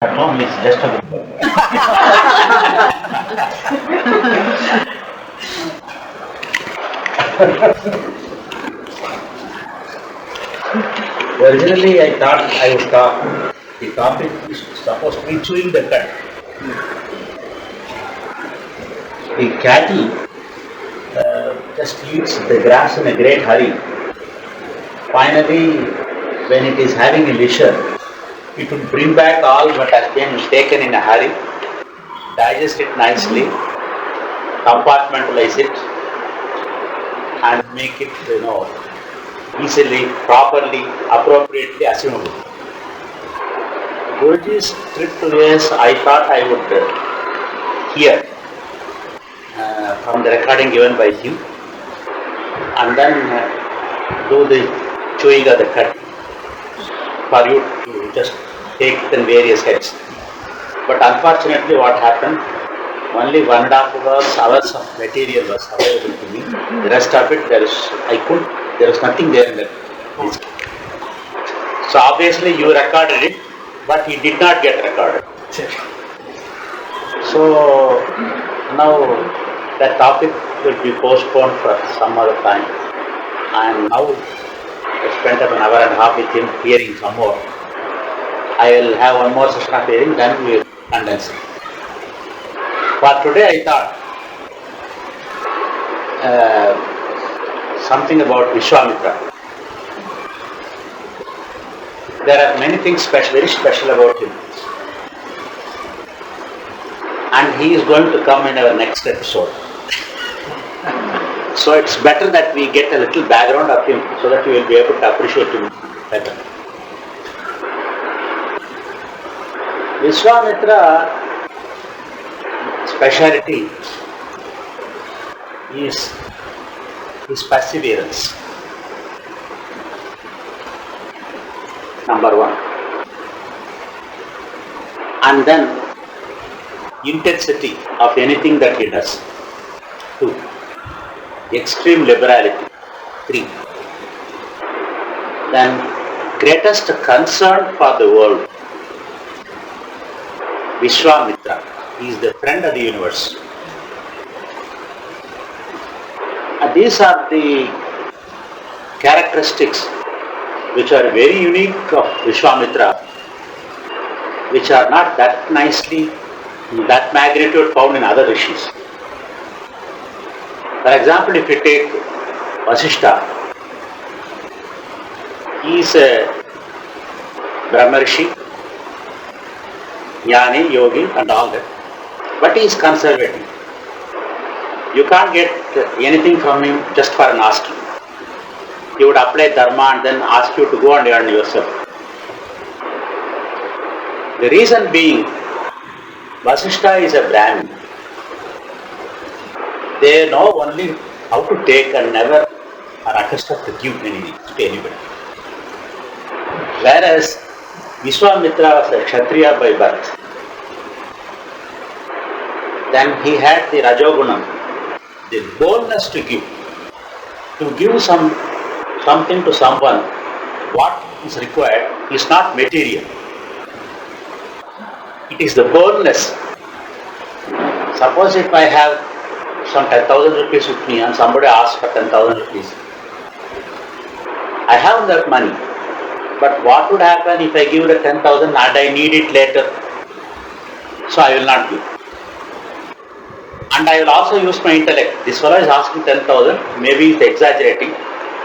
At home is just a good book. Originally, I thought I would talk. The topic is supposed to be chewing the cud. The cattle just eats the grass in a great hurry. Finally, when it is having a leisure, it would bring back all what has been taken in a hurry, digest it nicely, compartmentalize it, and make it, easily, properly, appropriately assumable. Guruji's trip to US, I thought I would hear from the recording given by him, and then do the chewing of the cud for you to just take it in various heads. But unfortunately, what happened? Only 1.5 hours of material was available to me. The rest of it, there was nothing there in that disc. So obviously you recorded it, but he did not get recorded. So now that topic will be postponed for some other time. And now I spent about 1.5 hours with him hearing some more. I will have one more session of hearing, then we will condense it. For today I thought something about Viswamitra. There are many things very special about him. And he is going to come in our next episode. So it's better that we get a little background of him so that we will be able to appreciate him better. Viswamitra speciality is his perseverance. Number one. And then intensity of anything that he does. 2. Extreme liberality. 3. Then greatest concern for the world. Viswamitra. He is the friend of the universe. And these are the characteristics which are very unique of Viswamitra, which are not that nicely, that magnitude found in other rishis. For example, if you take Vasishtha, he is a Brahmarishi, Jnani, Yogi and all that, but he is conservative. You can't get anything from him just for an asking. He would apply dharma and then ask you to go and earn yourself. The reason being, Vasishtha is a Brahmin. They know only how to take and never are accustomed to give anything to anybody. Whereas Viswamitra was a Kshatriya by birth. Then he had the Rajogunam, the boldness to give something to someone. What is required is not material. It is the boldness. Suppose if I have some 10,000 rupees with me and somebody asks for 10,000 rupees. I have that money. But what would happen if I give the 10,000 and I need it later? So I will not give. And I will also use my intellect. This fellow is asking 10,000, maybe he is exaggerating.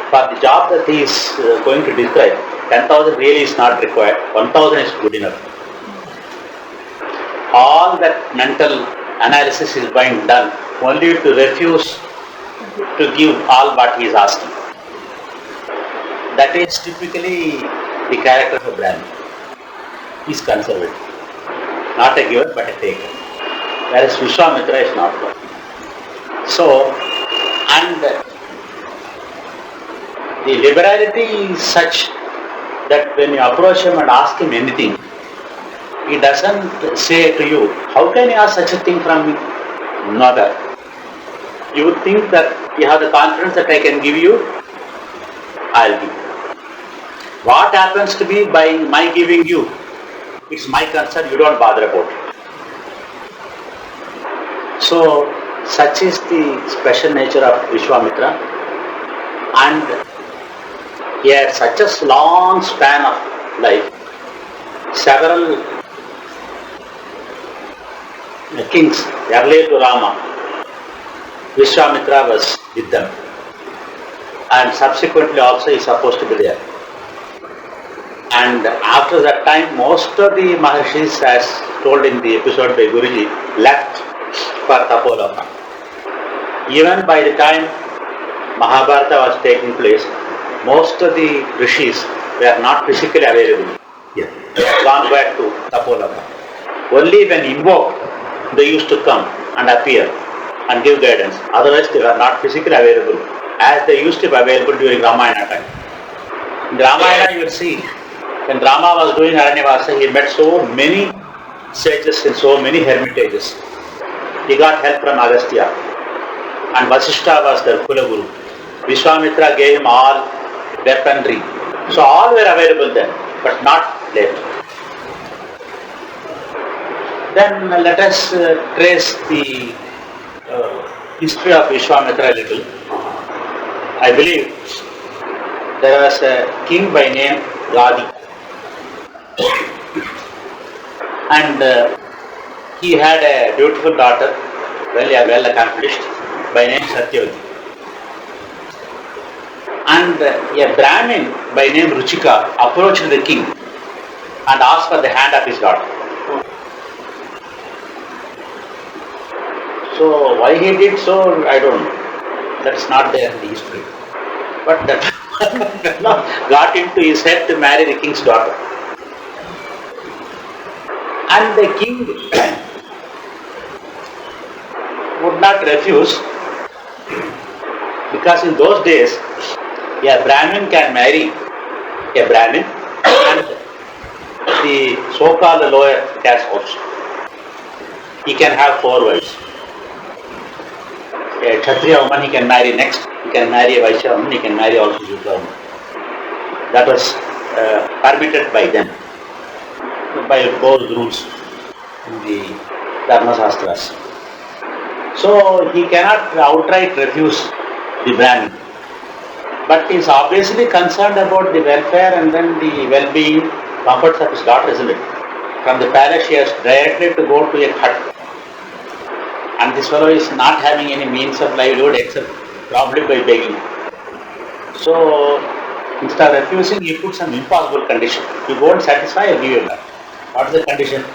For the job that he is going to describe, 10,000 really is not required, 1,000 is good enough. All that mental analysis is being done only to refuse to give all what he is asking. That is typically the character of a Brahmin. He is conservative. Not a giver but a taker. Whereas Viswamitra is not one. So, and the liberality is such that when you approach him and ask him anything, he doesn't say to you, how can you ask such a thing from me? Never. You would think that you have the confidence that I can give you, I'll give. What happens to be by my giving you? It's my concern, you don't bother about it. So, such is the special nature of Viswamitra, and he had such a long span of life. Several kings earlier to Rama, Viswamitra was with them, and subsequently also he is supposed to be there. And after that time, most of the Maharshis, as told in the episode by Guruji, left for Tapolaka. Even by the time Mahabharata was taking place, most of the rishis were not physically available. Yeah. They had gone back to Tapolaka. Only when invoked, they used to come and appear and give guidance. Otherwise, they were not physically available, as they used to be available during Ramayana time. In Ramayana, you will see, when Rama was doing Aranyavasa, he met so many sages in so many hermitages. He got help from Agastya, and Vasishtha was their Kula Guru. Viswamitra gave him all weaponry. So all were available then, but not later. Then let us trace the history of Viswamitra a little. I believe there was a king by name Gadi, and he had a beautiful daughter, well accomplished, by name Satyavati. And a Brahmin by name Ruchika approached the king and asked for the hand of his daughter. So why he did so, I don't know. That's not there in the history. But that got into his head to marry the king's daughter. And the king would not refuse, because in those days a Brahmin can marry a Brahmin and the so-called lower caste also. He can have 4 wives. A Kshatriya woman he can marry next, he can marry a Vaishya woman, he can marry also Shudra woman. That was permitted by them, by both rules in the Dharma Shastras. So he cannot outright refuse the Brahmin, but he is obviously concerned about the welfare and then the well-being, comforts of his daughter, isn't it? From the palace he has directly to go to a hut, and this fellow is not having any means of livelihood except probably by begging. So instead of refusing, he put some impossible condition. You won't satisfy, I'll give you that. What is the condition?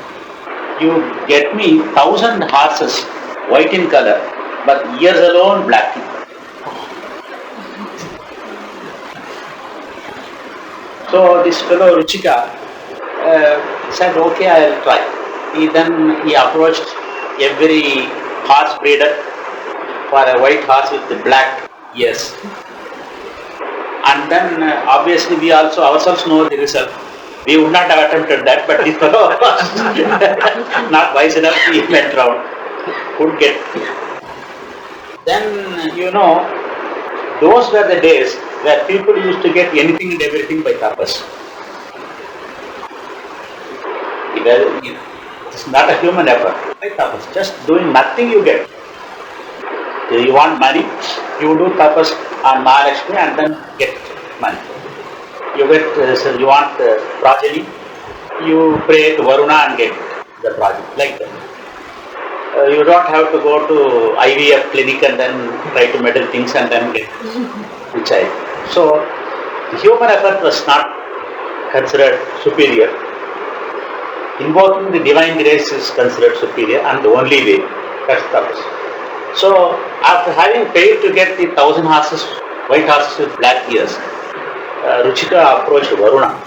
You get me 1,000 horses, white in color, but ears alone black. So this fellow Ruchika said, okay, I'll try. He approached every horse breeder for a white horse with the black ears. And then obviously we also ourselves know the result. We would not have attempted that, but this fellow was not wise enough, he went round, couldn't get. Then, those were the days where people used to get anything and everything by tapas. It's not a human effort, by tapas. Just doing nothing you get. You want money, you do tapas on Mahalakshmi and then get money. You want progeny, you pray to Varuna and get the progeny, like that. You don't have to go to IVF clinic and then try to meddle things and then get the child. So, the human effort was not considered superior. Invoking the divine grace is considered superior and the only way. That's tapas. So, after having failed to get the 1,000 horses, white horses with black ears, Ruchika approached Varuna,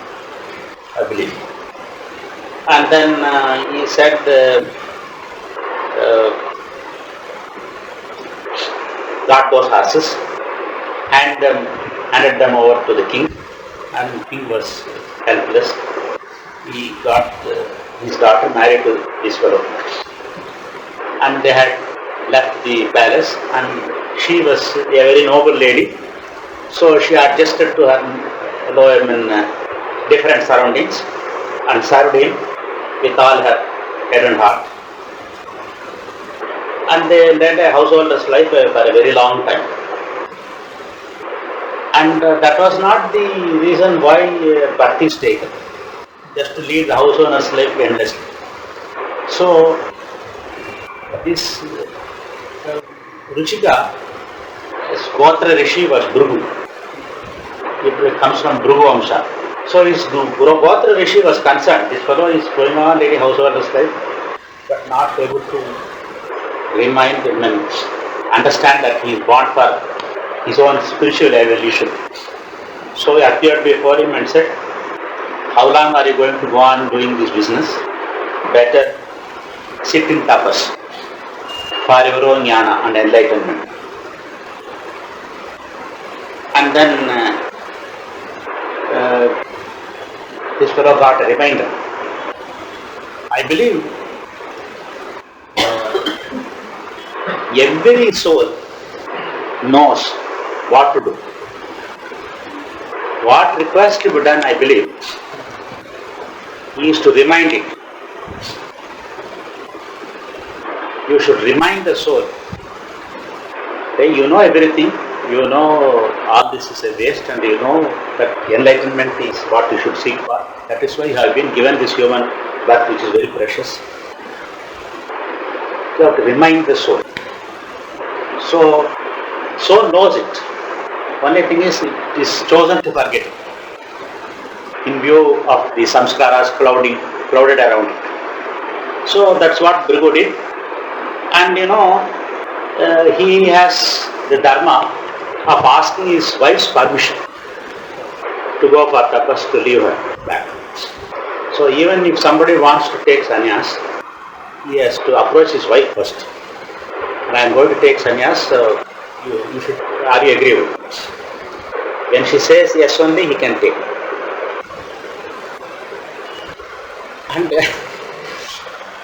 I believe. And then he said, got those horses, handed them over to the king, and the king was helpless. He got his daughter married to this fellow, and they had left the palace, and she was a very noble lady, so she adjusted to her different surroundings and served him with all her head and heart. And they led a householder's life for a very long time. And that was not the reason why birth is taken, just to lead the house owner's life endlessly. So, this Ruchika, his Gotra Rishi was Bhrugu. It comes from Bhrugu Amsha. So, his Gotra Rishi was concerned, this fellow is going on leading householder's life, but not able to understand that he is born for his own spiritual evolution. So he appeared before him and said, how long are you going to go on doing this business? Better sit in tapas for your own jnana and enlightenment. And then this fellow got a reminder. I believe every soul knows what to do. What requires to be done, I believe, is to remind it. You should remind the soul. Hey, you know everything, you know all this is a waste, and you know that enlightenment is what you should seek for. That is why you have been given this human birth, which is very precious. You have to remind the soul. So, soul knows it. Only thing is, it is chosen to forget it in view of the samskaras clouded around it. So that's what Bhrigu did. And he has the dharma of asking his wife's permission to go for tapas, to leave her back. So even if somebody wants to take sannyas, he has to approach his wife first. And I am going to take sannyas, so you should, are you agreeable? When she says yes only, he can take. And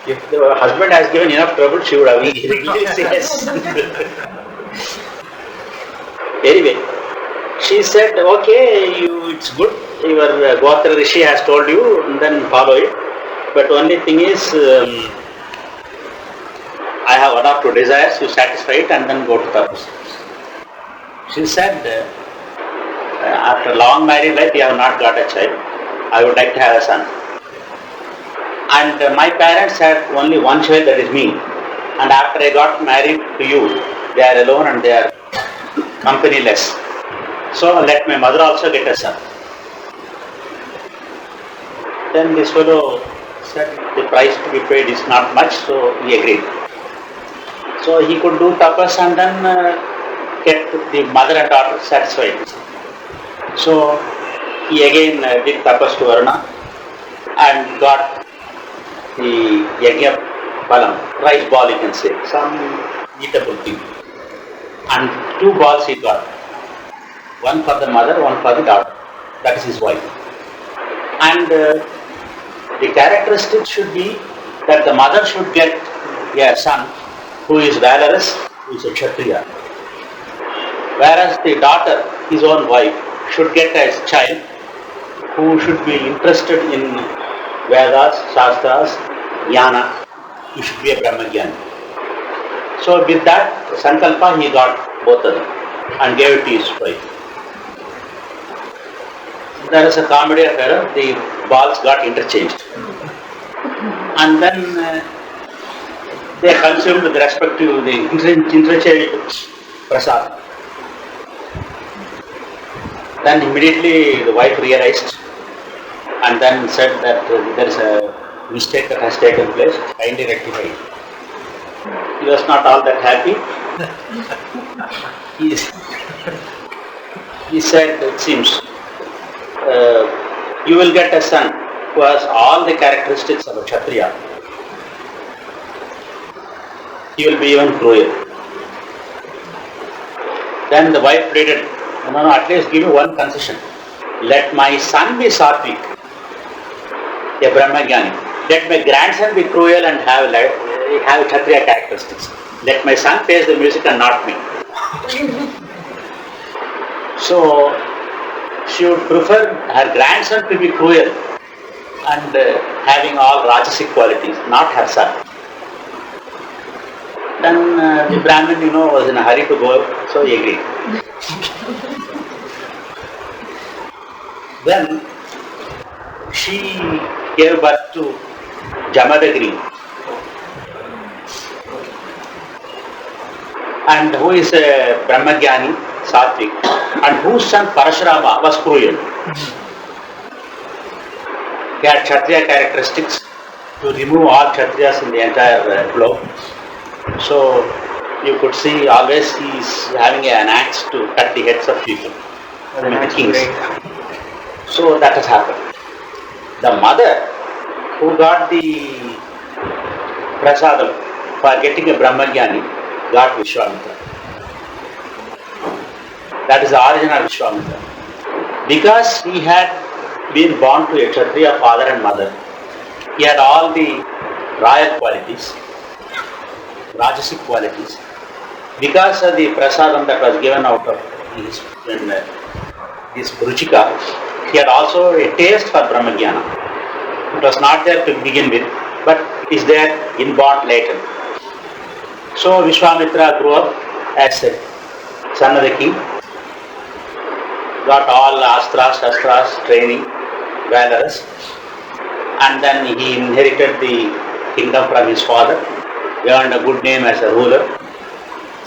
if the husband has given enough trouble, she would have really said yes. Anyway, she said, okay, it's good, your Gotra Rishi has told you, then follow it. But only thing is, I have one or two desires, you satisfy it and then go to tapas. She said, after long married life, you have not got a child. I would like to have a son. And my parents had only one child, that is me. And after I got married to you, they are alone and they are companyless. So let my mother also get a son. Then this fellow said the price to be paid is not much, so he agreed. So he could do tapas and then get the mother and daughter satisfied. So he again did tapas to Varuna and got the yajna balam, rice ball you can say, some eatable thing. And 2 balls he got. One for the mother, one for the daughter. That is his wife. And the characteristic should be that the mother should get a son who is valorous, who is a Kshatriya. Whereas the daughter, his own wife, should get a child who should be interested in Vedas, Shastras, Jnana. He should be a Brahmagyani. So with that Sankalpa, he got both of them and gave it to his wife. There is a comedy of error, the balls got interchanged. And then they consumed with respect to the interchanged prasad. Then immediately the wife realized and then said that there is a mistake that has taken place, kindly rectify it. He was not all that happy. He said, it seems, you will get a son who has all the characteristics of a Kshatriya. He will be even cruel. Then the wife pleaded, no, at least give me one concession. Let my son be Satvik, a Brahmagyani. Let my grandson be cruel and have Kshatriya characteristics. Let my son plays the music and not me. So she would prefer her grandson to be cruel and having all Rajasic qualities, not her son. Then the Brahmin, was in a hurry to go, so he agreed. Then she gave birth to Jamadagri, and who is a Brahmagyani, Satvik, and whose son Parashurama was cruel. He had Kshatriya characteristics to remove all Kshatriyas in the entire globe. So you could see always he is having an axe to cut the heads of people, the kings. So that has happened. The mother who got the prasadam for getting a Brahmagyani got Viswamitra. That is the origin of Viswamitra. Because he had been born to a Kshatriya father and mother, he had all the royal qualities, Rajasic qualities. Because of the prasadam that was given out of his Ruchika, he had also a taste for Brahmagyana. It was not there to begin with, but it is there inborn later. So Viswamitra grew up as a son of the king, got all astras, shastras, training, valorous, and then he inherited the kingdom from his father, earned a good name as a ruler.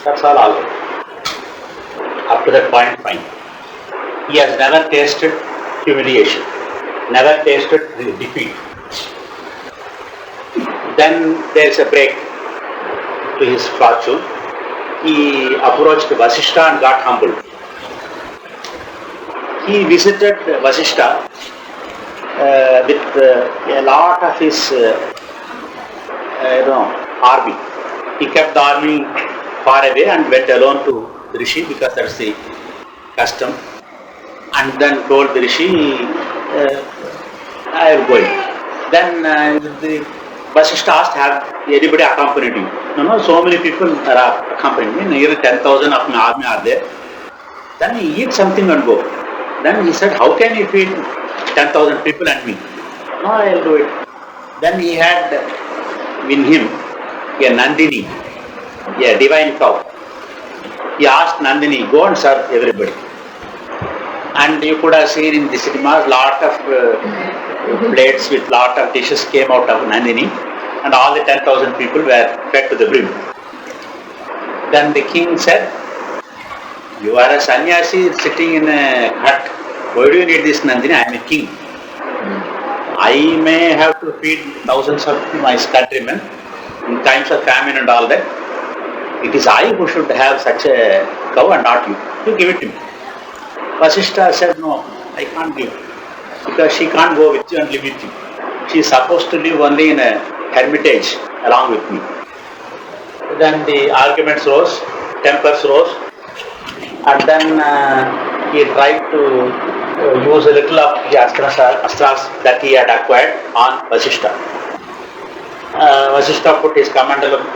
That's all right. Up to that point, fine. He has never tasted humiliation, never tasted defeat. Then there is a break to his fortune. He approached Vasishtha and got humbled. He visited Vasishtha with a lot of his army. He kept the army far away and went alone to the Rishi because that's the custom. And then told the Rishi, I am going. Then the Vasishtha asked, have anybody accompanied you? No, so many people are accompanying me. Nearly 10,000 of my army are there. Then he eat something and go. Then he said, how can you feed 10,000 people and me? No, I will do it. Then he had in him a Nandini, a divine cow. He asked Nandini, go and serve everybody. And you could have seen in the cinemas lot of plates with lot of dishes came out of Nandini, and all the 10,000 people were fed to the brim. Then the king said, you are a sannyasi sitting in a hut. Why do you need this Nandini? I am a king. I may have to feed thousands of my countrymen in times of famine and all that. It is I who should have such a cow and not you. You give it to me. Vasishtha said, no, I can't give, because she can't go with you and live with you. She is supposed to live only in a hermitage along with me. Then the arguments rose, tempers rose, and then he tried to use a little of the astras that he had acquired on Vasishtha. Vasishtha put his kamandalam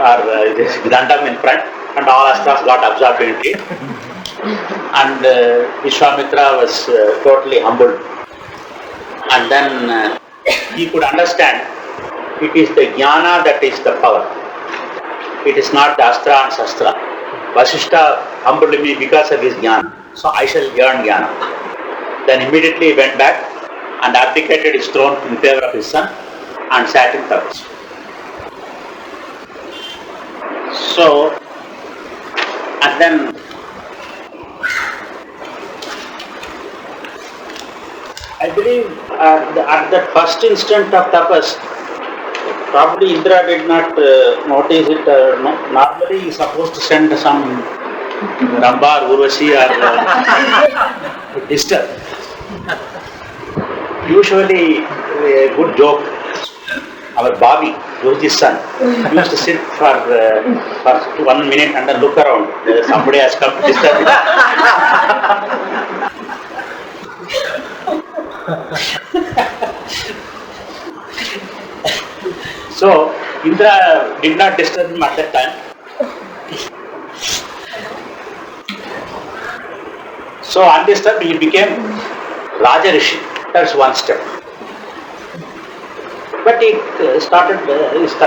or his dandam in front, and all astras got absorbed into it. And Viswamitra was totally humbled. And then he could understand it is the jnana that is the power. It is not the astra and shastra. Vasishtha humbled me because of his jnana. So I shall earn jnana. Then immediately he went back and abdicated his throne in favor of his son and sat in tapas. So, and then I believe at that first instant of tapas, probably Indra did not notice it. Normally he is supposed to send some Ramba or Urvashi or disturb. Usually a good joke, our Bobby, who is his son, used to sit for 1 minute and then look around. Somebody has come to disturb him. So Indra did not disturb him at that time. So undisturbed he became Raja Rishi. That's one step. But he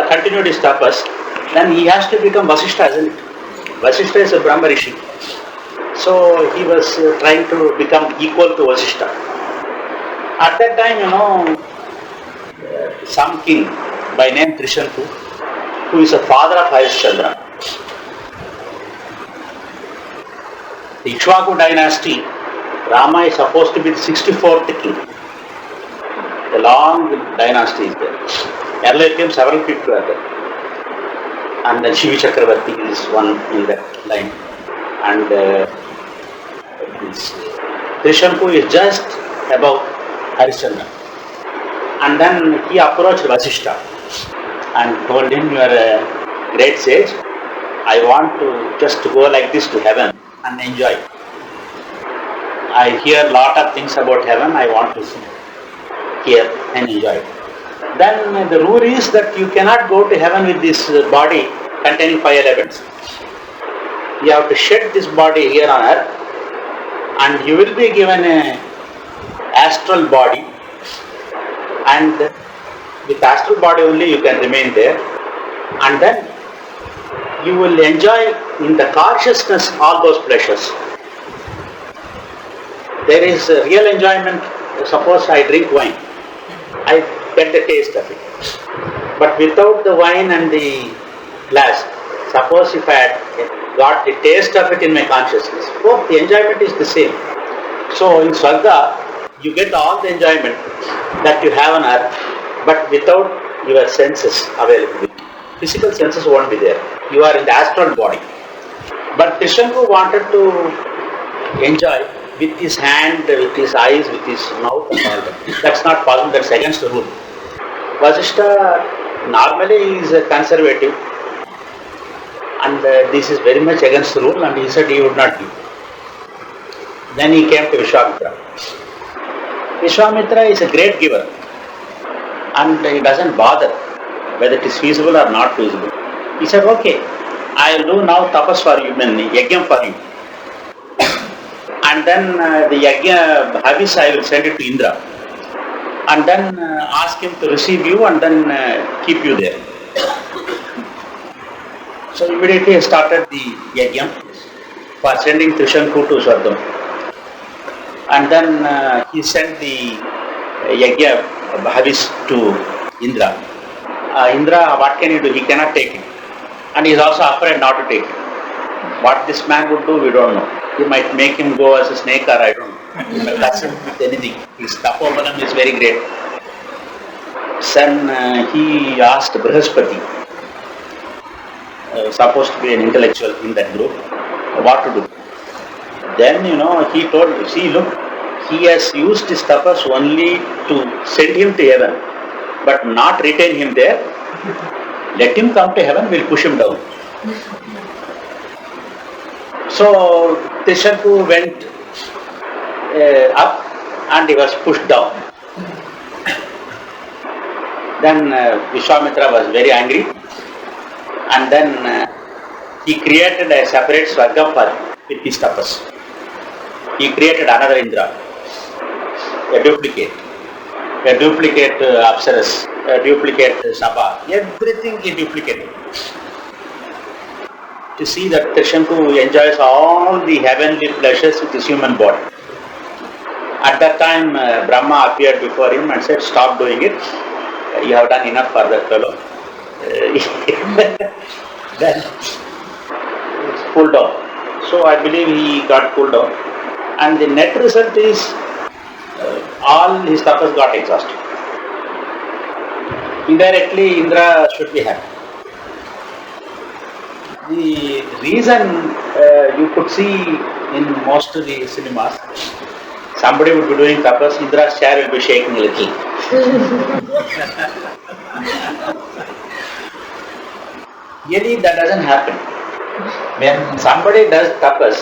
continued his tapas. Then he has to become Vasishtha, isn't it? Vasishtha is a Brahma Rishi. So he was trying to become equal to Vasishtha. At that time, some king by name Trishanku, who is a father of Harishchandra. The Ikshvaku dynasty, Rama is supposed to be the 64th king. A long dynasty is there. Earlier came several people were there. And then Shivi Chakravarti is one in that line. And Trishanku is just above Harishchandra. And then he approached Vasishtha and told him, you are a great sage. I want to just go like this to heaven and enjoy. I hear a lot of things about heaven. I want to hear and enjoy. Then the rule is that you cannot go to heaven with this body containing 5 elements. You have to shed this body here on earth, and you will be given an astral body, and with astral body only you can remain there, and then you will enjoy in the consciousness all those pleasures. There is a real enjoyment. Suppose I drink wine, I get the taste of it. But without the wine and the glass, suppose if I had got the taste of it in my consciousness, the enjoyment is the same. So in Swarga, you get all the enjoyment that you have on earth, but without your senses available. Physical senses won't be there. You are in the astral body. But Trishanku wanted to enjoy with his hand, with his eyes, with his mouth and all that. That's not possible, that's against the rule. Vasishtha normally is conservative, and this is very much against the rule, and he said he would not give. Then he came to Viswamitra. Viswamitra is a great giver, and he doesn't bother whether it is feasible or not feasible. He said, okay, I will do now tapas for you, yajna for you. And then the yajna habis I will send it to Indra. And then ask him to receive you and then keep you there. So immediately I started the yajna for sending Trishanku to Swargam. And then he sent the yajna habis to Indra. Indra, what can you do? He cannot take it. And he is also afraid not to take it. What this man would do, we don't know. He might make him go as a snake, or I don't know. He might touch him with anything. His tapobanam is very great. Then he asked Brihaspati, supposed to be an intellectual in that group, what to do. Then, he told, see, look, he has used his tapas only to send him to heaven, but not retain him there. Let him come to heaven, we'll push him down. So Trishanku went up and he was pushed down. Then Viswamitra was very angry, and then he created a separate Swargam for with his tapas. He created another Indra, a duplicate Apsaras, a duplicate Sabha, everything he duplicated. To see that Trishanku enjoys all the heavenly pleasures with his human body. At that time, Brahma appeared before him and said, stop doing it. You have done enough for that fellow. Then it's pulled down. So I believe he got pulled down. And the net result is all his tapas got exhausted. Indirectly, Indra should be happy. The reason you could see in most of the cinemas, somebody would be doing tapas, Indra's chair will be shaking a little. Really, that doesn't happen. When somebody does tapas,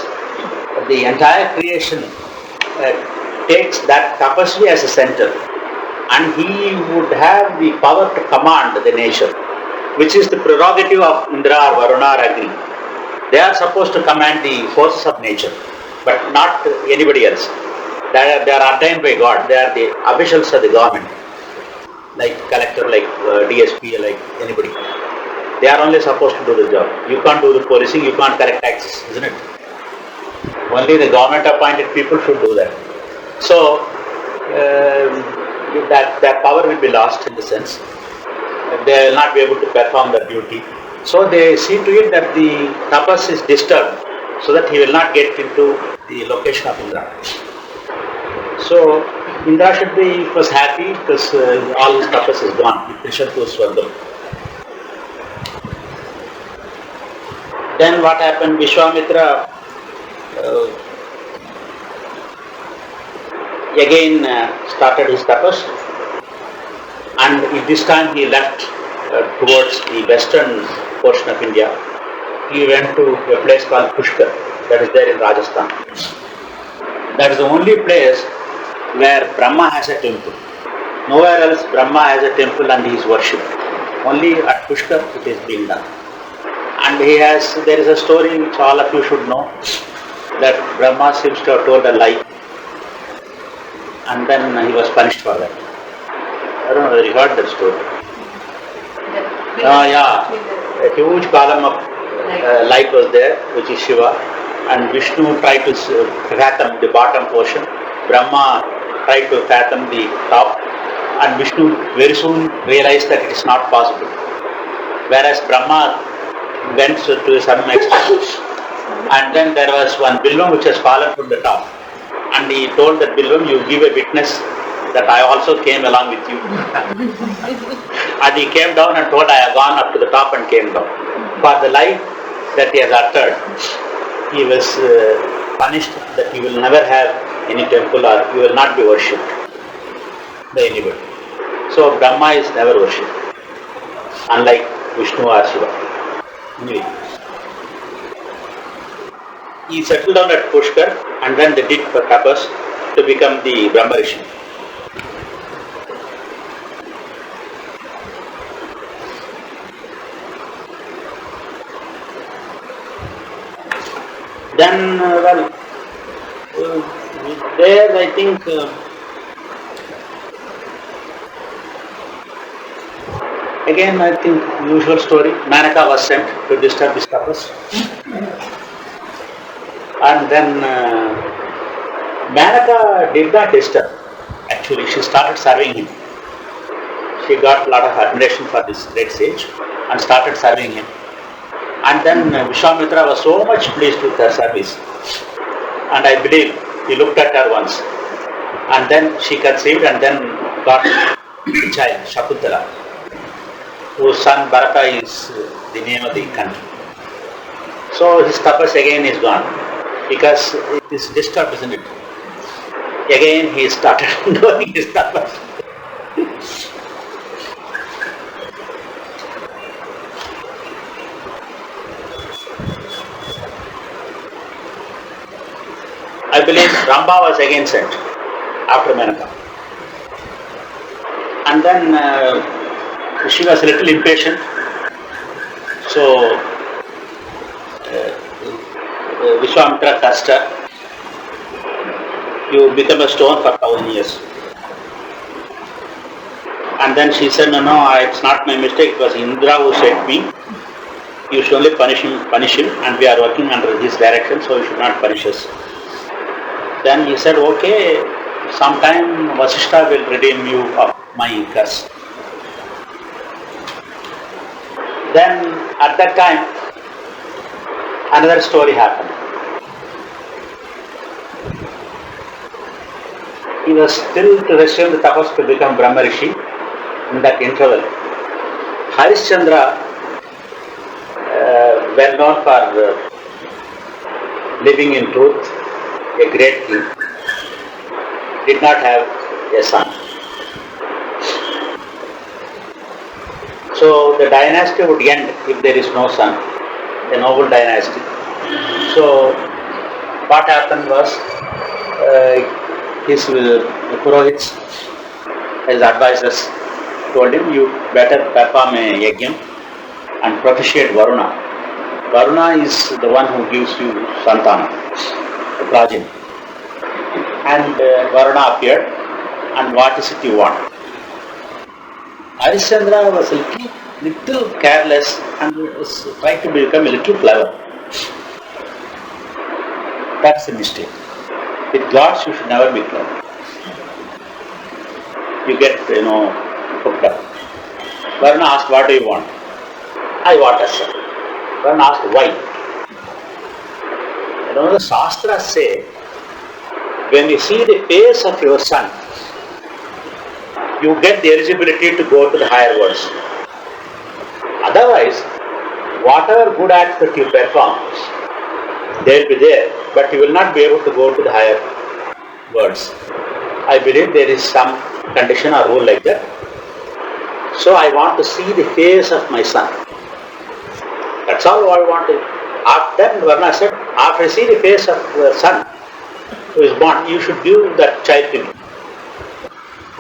the entire creation takes that tapasvi as a center, and he would have the power to command the nature, which is the prerogative of Indra or Varuna or Agni. They are supposed to command the forces of nature, but not anybody else. They are ordained by God. They are the officials of the government. like collector, like DSP, like anybody. They are only supposed to do the job. You can't do the policing, you can't collect taxes, isn't it? Only the government appointed people should do that. So that power will be lost in the sense. They will not be able to perform the duty. So they see to it that the tapas is disturbed so that he will not get into the location of Indra. So Indra should be was happy because all his tapas is gone. He finished to Swargam. Then what happened? Viswamitra again started his tapas, and this time he left towards the western portion of India. He went to a place called Pushkar, that is there in Rajasthan. That is the only place where Brahma has a temple. Nowhere else Brahma has a temple and he is worshipped. Only at Pushkar it is being done. And there is a story which all of you should know, that Brahma seems to have told a lie and then he was punished for that. I don't know whether you heard that story. A huge column of light was there, which is Shiva, and Vishnu tried to fathom the bottom portion. Brahma tried to fathom the top, and Vishnu very soon realized that it is not possible. Whereas Brahma went to some extent, and then there was one bilvam which has fallen from the top, and he told that bilvam, you give a witness that I also came along with you. And he came down and told, I have gone up to the top and came down. For the lie that he has uttered, he was punished that he will never have any temple or he will not be worshipped by anybody. So Brahma is never worshipped, unlike Vishnu or Shiva. Anyway, he settled down at Pushkar and then they did tapas to become the Brahma Rishi. Then, there I think again I think usual story. Manaka was sent to disturb his tapas, and then Manaka did not disturb. Actually, she started serving him. She got a lot of admiration for this great sage and started serving him. And then Viswamitra was so much pleased with her service. And I believe he looked at her once. And then she conceived and then got a child, Shakuntala, whose son Bharata is the name of the country. So his tapas again is gone because it is disturbed, isn't it? Again he started doing his tapas. I believe Ramba was again sent after Manaka. And then she was a little impatient. So Viswamitra asked her, you become a stone for 1,000 years. And then she said, no, it's not my mistake, it was Indra who sent me. You should only punish him, and we are working under his direction, so you should not punish us. Then he said, okay, sometime Vasishtha will redeem you of my curse. Then at that time, another story happened. He was still to receive the tapas to become Brahma Rishi. In that interval, Harishchandra, well known for living in truth, a great king, did not have a son. So the dynasty would end if there is no son, a noble dynasty. So what happened was his Purohits, his advisors, told him, you better perform a yajna and propitiate Varuna. Varuna is the one who gives you Santana, the progeny. And Varuna appeared, and what is it you want? Harishchandra was a little careless and was trying to become a little clever. That's the mistake. With gods, you should never be clever. You get, hooked up. Varuna asked, what do you want? I want a son. Varuna asked, why? The Shastras say, when you see the face of your son, you get the eligibility to go to the higher worlds. Otherwise, whatever good acts that you perform, they will be there, but you will not be able to go to the higher worlds. I believe there is some condition or rule like that. So I want to see the face of my son. That's all I want to. Then Varuna said, after I see the face of your son who is born, you should give that child to me.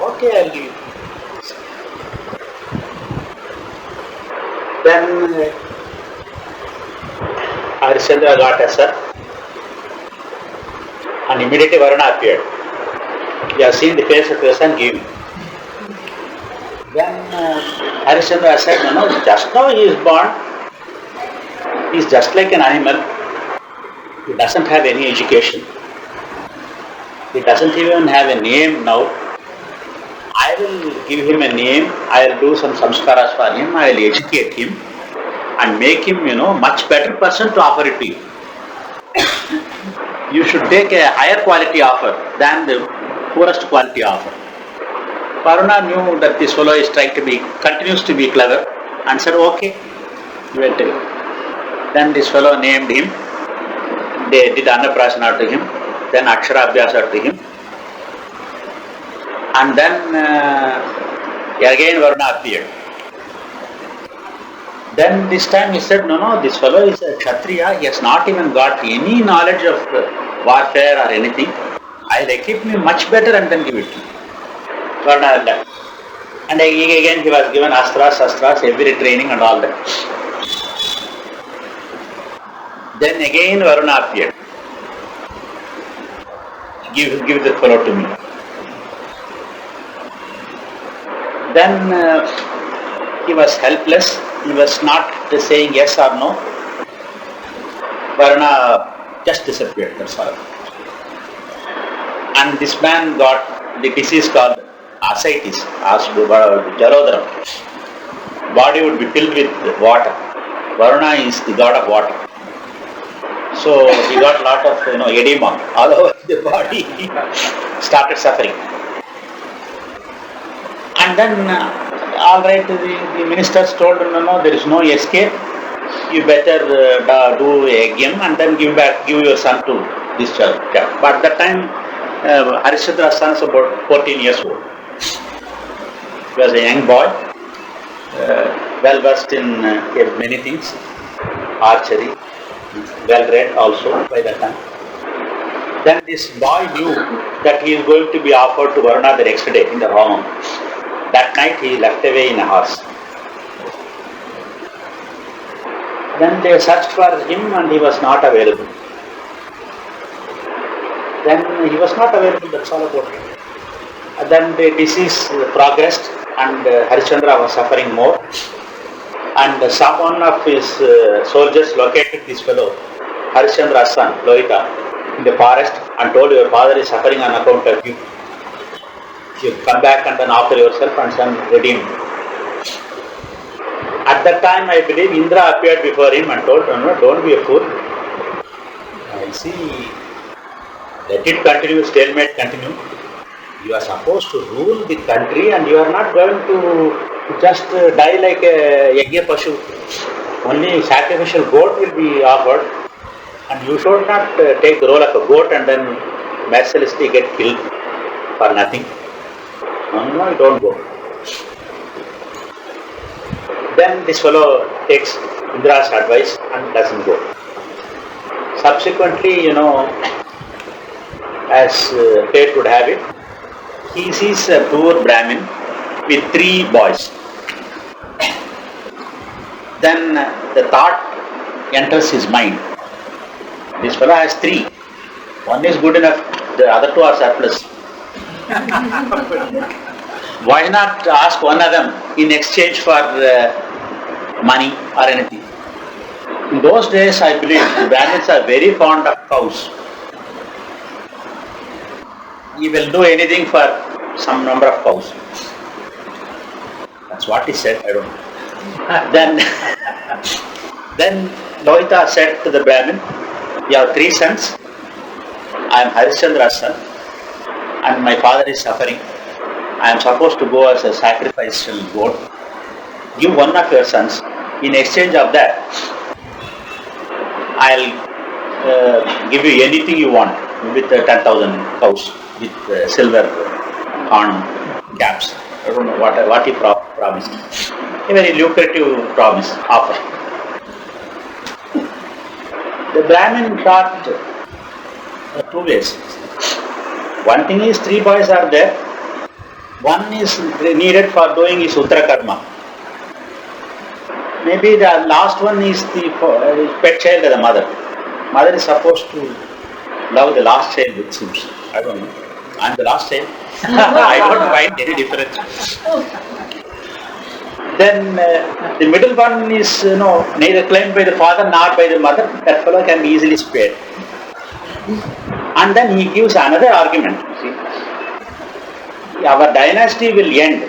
Okay, I'll give you. Then Harishchandra got a son, and immediately Varuna appeared. You have seen the face of your son, give me. Then Harishchandra said, no, just now he is born. He is just like an animal. He doesn't have any education. He doesn't even have a name now. I will give him a name. I will do some samskaras for him. I will educate him and make him, much better person to offer it to you. You should take a higher quality offer than the poorest quality offer. Varuna knew that this fellow is continues to be clever, and said, okay, you will take it. Then this fellow named him. They did Annaprasana to him, then Akshara Abhyasa to him. And then again Varuna appeared. Then this time he said, no, this fellow is a Kshatriya. He has not even got any knowledge of warfare or anything. I'll equip him much better and then give it to him. Varuna left. And again he was given astras, shastras, every training and all that. Then again Varuna appeared. Give the fellow to me. Then he was helpless. He was not saying yes or no. Varuna just disappeared, that's all. And this man got the disease called ascites, Jarodharam. Body would be filled with water. Varuna is the god of water. So he got a lot of edema all over the body. He started suffering. And then, all right, the ministers told him, no, there is no escape. You better do a yajna and then give your son to this child. Yeah. But at that time, Harishchandra's son was about 14 years old. He was a young boy, well versed in many things, archery, well read also by that time. Then this boy knew that he is going to be offered to Varuna the next day in the home. That night he left away in a horse. Then they searched for him and he was not available. Then he was not available, that's all about it. And then the disease progressed and Harishchandra was suffering more. And someone of his soldiers located this fellow, Harishchandra's son, Lohita, in the forest and told, your father is suffering on account of you. You come back and then offer yourself and son redeem. At that time I believe Indra appeared before him and told him, no, don't be a fool. I see, let it continue, stalemate continue. You are supposed to rule the country and you are not going to just die like a yajna pashu. Only sacrificial goat will be offered and you should not take the role of a goat and then mercilessly get killed for nothing. No, you don't go. Then this fellow takes Indra's advice and doesn't go. Subsequently, as fate would have it, he sees a poor Brahmin with 3 boys. Then the thought enters his mind. This fellow has 3. One is good enough, the other 2 are surplus. Why not ask one of them in exchange for money or anything? In those days, I believe the Brahmins are very fond of cows. He will do anything for some number of cows. That's what he said, I don't know. Then Lohita said to the Brahmin, "You have 3 sons. I am Harishchandra's son, and my father is suffering. I am supposed to go as a sacrificial goat. Give one of your sons. In exchange of that, I'll give you anything you want with 10,000 cows with silver horn caps." I don't know what he promised. A very lucrative promise, offer. The Brahmin thought 2 ways. One thing is 3 boys are there. One is needed for doing his Uttara Karma. Maybe the last one is the pet child of the mother. Mother is supposed to love the last child, it seems. I don't know. I'm the last child. I don't find any difference. Then the middle one is neither claimed by the father nor by the mother. That fellow can be easily spared. And then he gives another argument. See, our dynasty will end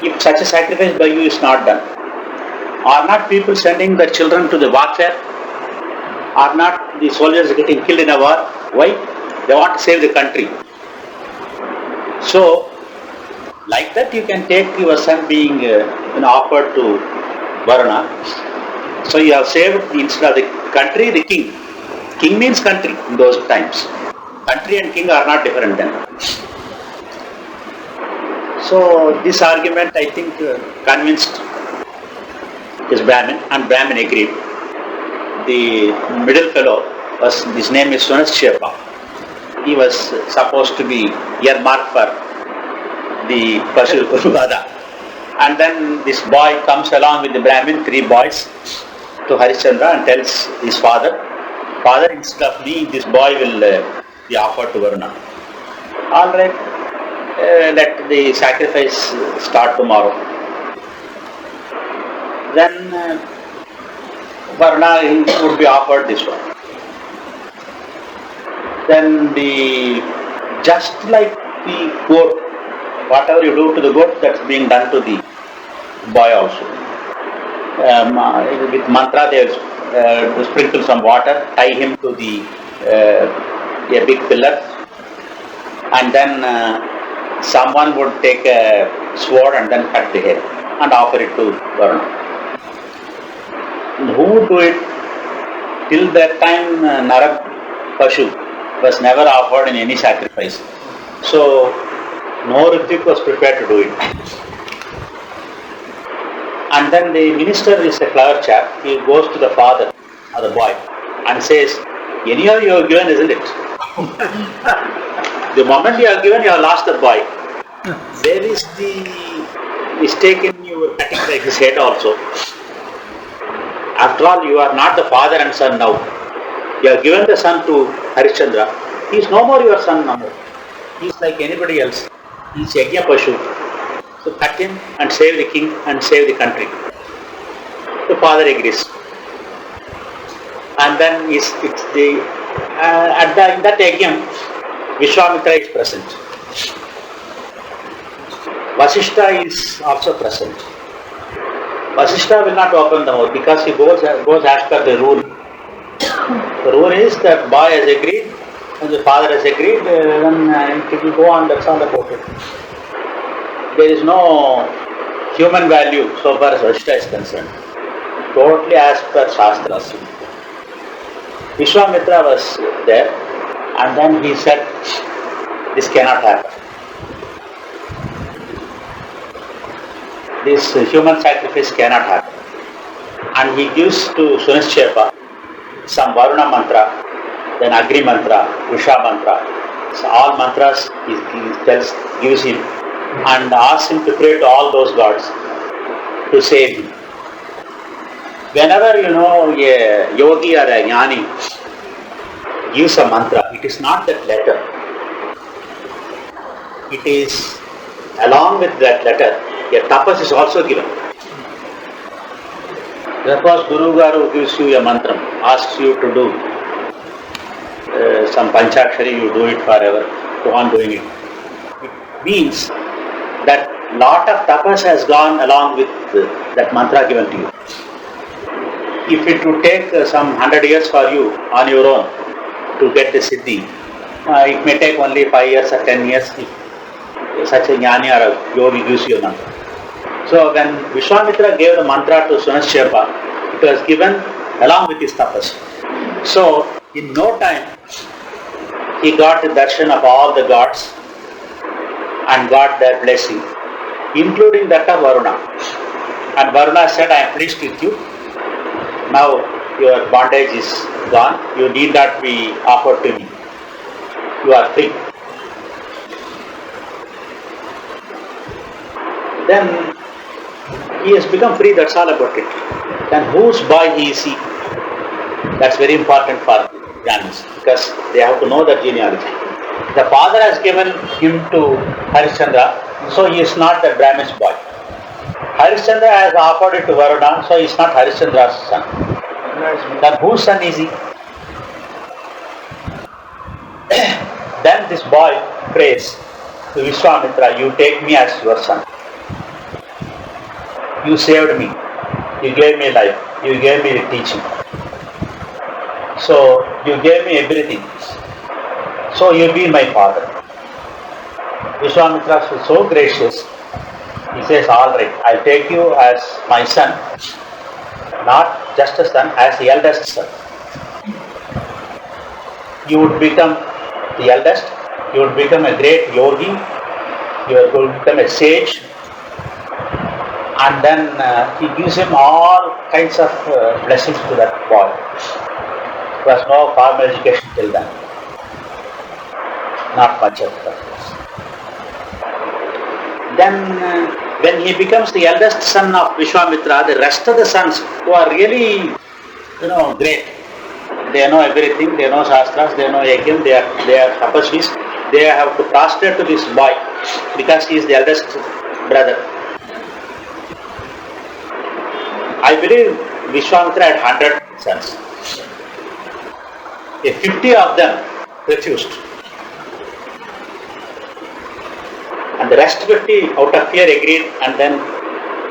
if such a sacrifice by you is not done. Are not people sending their children to the warfare? Are not the soldiers getting killed in a war? Why? They want to save the country. So, like that you can take your son being offered to Varuna. So you have saved, instead of the country, the king. King means country in those times. Country and king are not different then. So this argument, I think, convinced his Brahmin, and Brahmin agreed. The middle fellow, his name is Sunaschepa. He was supposed to be earmarked for the Pashu Vada. And then this boy comes along with the Brahmin, 3 boys, to Harishchandra and tells his father, "Father, instead of me, this boy will be offered to Varuna." All right, let the sacrifice start tomorrow. Then Varuna would be offered this one. Then just like the goat, whatever you do to the goat, that's being done to the boy also. With mantra, they sprinkle some water, tie him to a big pillar, and then someone would take a sword and then cut the head and offer it to Varuna. Who would do it? Till that time, Narab Pashu was never offered in any sacrifice. So, no Ritik was prepared to do it. And then the minister is a clever chap. He goes to the father or the boy and says, "Anyhow you have given, isn't it? The moment you have given, you have lost the boy. Where is the mistake in your cutting his head also? After all, you are not the father and son now. You have given the son to Harishchandra. He is no more your son now. He is like anybody else. He is Yajna Pashu. So cut him and save the king and save the country." The father agrees. And then in that yajna, Viswamitra is present. Vasishtha is also present. Vasishtha will not open the mouth because he goes as per the rule. The rule is that boy has agreed and the father has agreed, then it will go on, that's all about it. There is no human value so far as Vasishtha is concerned. Totally as per Shastras. Viswamitra was there and then he said, "This cannot happen. This human sacrifice cannot happen." And he gives to Sunaschepa some Varuna mantra, then Agri mantra, Vrisha mantra. So all mantras he gives him and asks him to pray to all those gods to save him. Whenever a yogi or a jnani gives a mantra, it is not that letter. It is along with that letter, a tapas is also given. Suppose Guru Garu gives you a mantra, asks you to do some panchakshari, you do it forever, go on doing it. It means that lot of tapas has gone along with that mantra given to you. If it would take some 100 years for you on your own to get the siddhi, it may take only 5 years or 10 years if such a jnani or a yogi gives you a mantra. So when Viswamitra gave the mantra to Sunashyapa, it was given along with his tapas. So in no time, he got the darshan of all the gods and got their blessing, including that of Varuna. And Varuna said, I am pleased with you. Now your bondage is gone. You need not be offered to me. You are free. Then he has become free, that's all about it. Then whose boy is he? That's very important for Jnanis, because they have to know that genealogy. The father has given him to Harishchandra, so he is not the Brahmin's boy. Harishchandra has offered it to Varuna, so he is not Harishchandra's son. Then whose son is he? Then this boy prays to Viswamitra, you take me as your son. You saved me. You gave me life. You gave me the teaching. So you gave me everything. So you be my father. Viswamitra is so gracious. He says, all right, I'll take you as my son. Not just a son, as the eldest son. You would become the eldest. You would become a great yogi. You are going to become a sage. And then he gives him all kinds of blessings to that boy. There was no formal education till then. Not much of that. Then when he becomes the eldest son of Viswamitra, the rest of the sons who are really, great. They know everything, they know Shastras, they know Yajna, they are tapasvis. They have to prostrate to this boy because he is the eldest brother. I believe Viswamitra had 100 sons. 50 of them refused. And the rest 50 out of fear agreed and then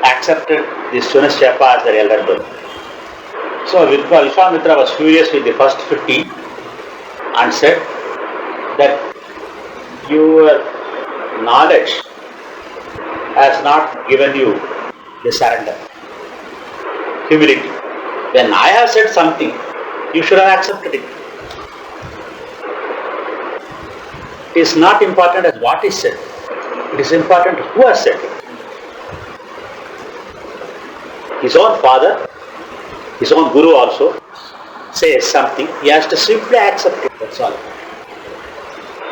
accepted this Sunashyapa as their elder brother. So Viswamitra was furious with the first 50 and said that your knowledge has not given you the surrender. Humility. When I have said something, you should have accepted it. It is not important as what is said. It is important who has said it. His own father, his own guru also says something, he has to simply accept it, that's all.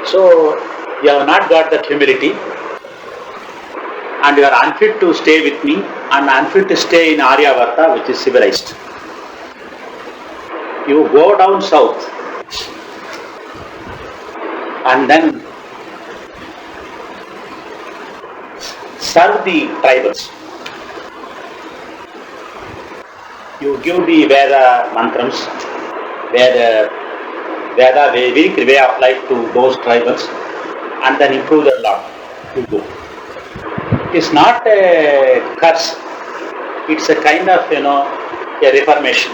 So, you have not got that humility and you are unfit to stay with me and unfit to stay in Aryavarta, which is civilized. You go down south and then serve the tribals. You give the Veda mantrams, Veda Vedic way of life to those tribals and then improve their lot. You go. It's not a curse. It's a kind of, a reformation.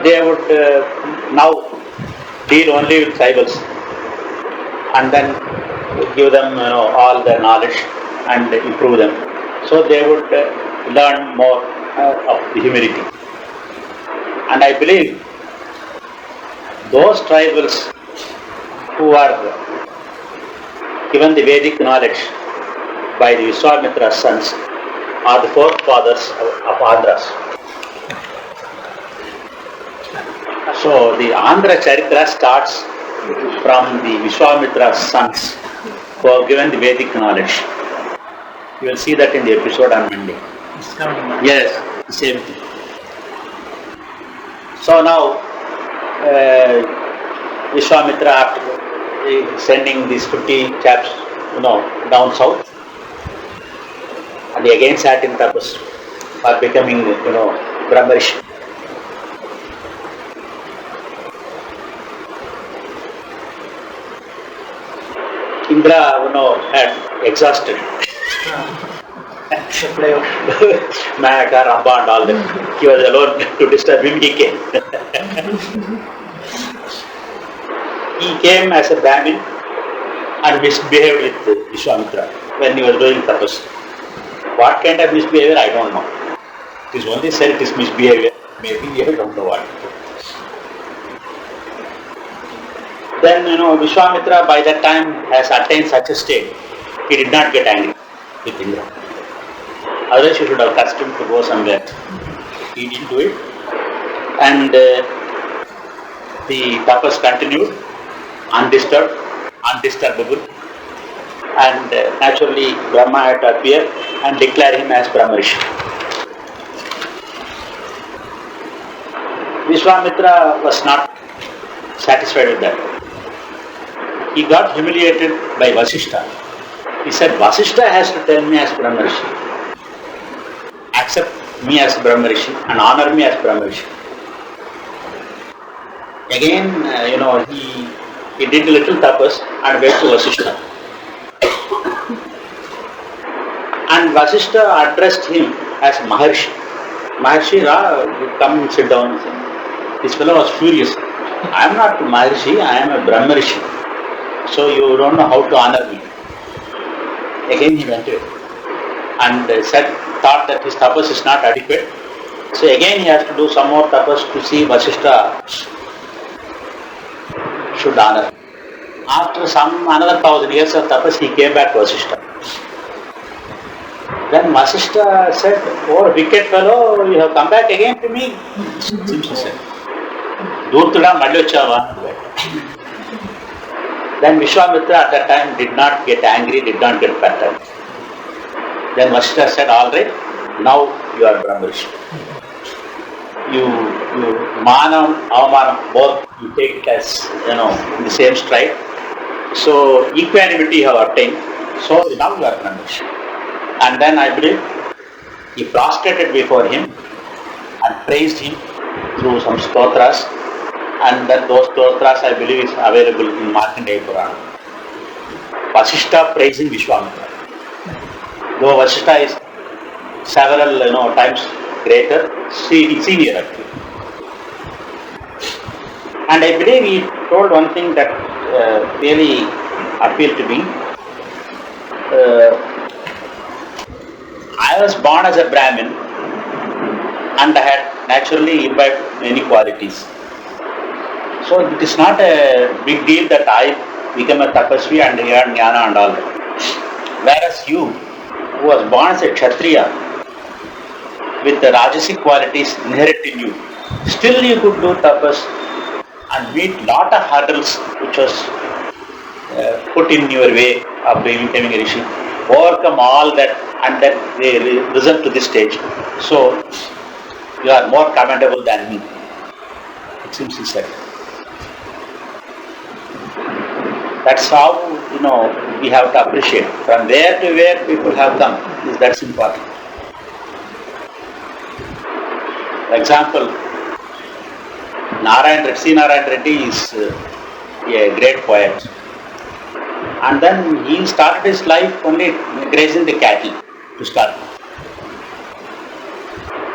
They would now deal only with tribals and then give them all their knowledge and improve them. So they would learn more of the humility. And I believe those tribals who are given the Vedic knowledge by the Viswamitra's sons are the forefathers of Andhras. So the Andhra Charitra starts from the Viswamitra's sons who have given the Vedic knowledge. You will see that in the episode on Monday. Yes, same thing. So now Viswamitra, after sending these 50 chaps down south, and he again sat in tapas for becoming, Brahmarishi. Indra, had exhausted Mayaka, Ramba and all that. He was alone to disturb him, he came. He came as a Brahmin and misbehaved with Viswamitra when he was doing tapas. What kind of misbehavior, I don't know. It is only said it is misbehavior. Maybe I don't know what. Then, Viswamitra by that time has attained such a state, he did not get angry with Indra. Otherwise, he should have asked him to go somewhere. He didn't do it. And the tapas continued, undisturbed, undisturbable. And naturally, Brahma had to appear and declare him as Brahmarishi. Viswamitra was not satisfied with that. He got humiliated by Vasishtha. He said, Vasishtha has to tell me as Brahmarishi, accept me as Brahmarishi and honor me as Brahmarishi. Again, he did a little tapas and went to Vasishtha. And Vasishtha addressed him as Maharshi. Maharshi, you come and sit down. This fellow was furious. I am not Maharshi, I am a Brahmarishi. So you don't know how to honor me. Again he went away and thought that his tapas is not adequate. So again he has to do some more tapas to see Vasishtha should honor. After another 1,000 years of tapas, he came back to Vasishtha. Then Vasishtha said, oh wicked fellow, you have come back again to me. He said, Durtuda Madhyachava. Then Viswamitra at that time did not get angry, did not get perturbed. Then Vasishtha said, all right, now you are Brahmarishi. You Manam, Avamanam, both you take it as, in the same stride. So equanimity you have obtained. So now you are Brahmarishi. And then I believe he prostrated before him and praised him through some stotras. And then those stotras I believe is available in Markandeya Purana. Vasishtha praising Viswamitra. Though Vasishtha is several times greater, senior actually. And I believe he told one thing that really appealed to me. I was born as a Brahmin and I had naturally imbibed many qualities. So it is not a big deal that I become a tapasvi and earn jnana and all that. Whereas you, who was born as a Kshatriya, with the Rajasic qualities inherent in you, still you could do tapas and meet lot of hurdles which was put in your way of becoming a rishi. Overcome all that and then they risen to this stage. So you are more commendable than me. It seems he said. That's how, we have to appreciate. From where to where people have come, that's important. For example, Narayan Reddy is a great poet. And then he started his life only grazing the cattle to start.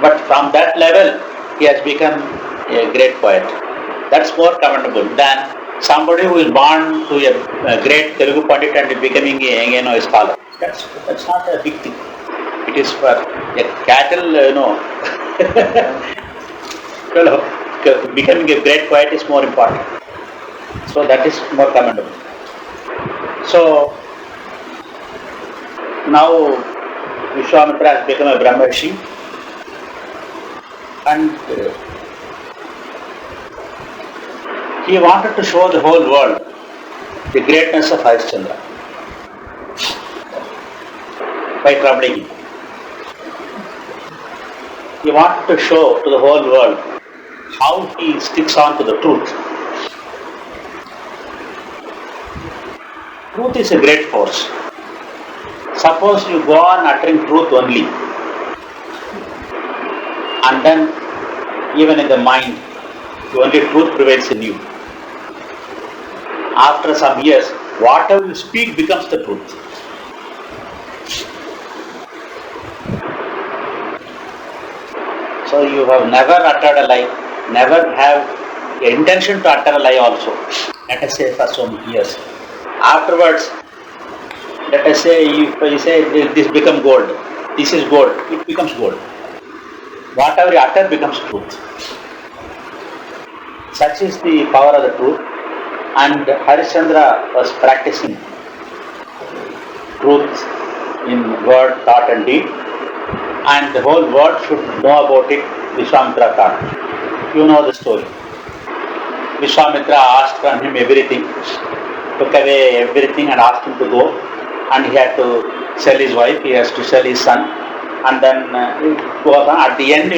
But from that level, he has become a great poet. That's more commendable than somebody who is born to a great Telugu Pandit and becoming a scholar. That's not a big thing. It is for a cattle, becoming a great poet is more important. So that is more commendable. So now Viswamitra has become a Brahmarishi and he wanted to show the whole world the greatness of Harishchandra by troubling him. He wanted to show to the whole world how he sticks on to the truth. Truth is a great force. Suppose you go on uttering truth only, and then even in the mind, only truth prevails in you. After some years, whatever you speak becomes the truth. So you have never uttered a lie, never have the intention to utter a lie also. Let us say for so many years. Afterwards, let us say if you say this become gold, this is gold, it becomes gold. Whatever you utter becomes truth. Such is the power of the truth. And Harishchandra was practicing truth in word, thought and deed. And the whole world should know about it. Viswamitra thought. You know the story. Viswamitra asked from him everything, took away everything and asked him to go. And he had to sell his wife, he has to sell his son. And then it goes on. At the end,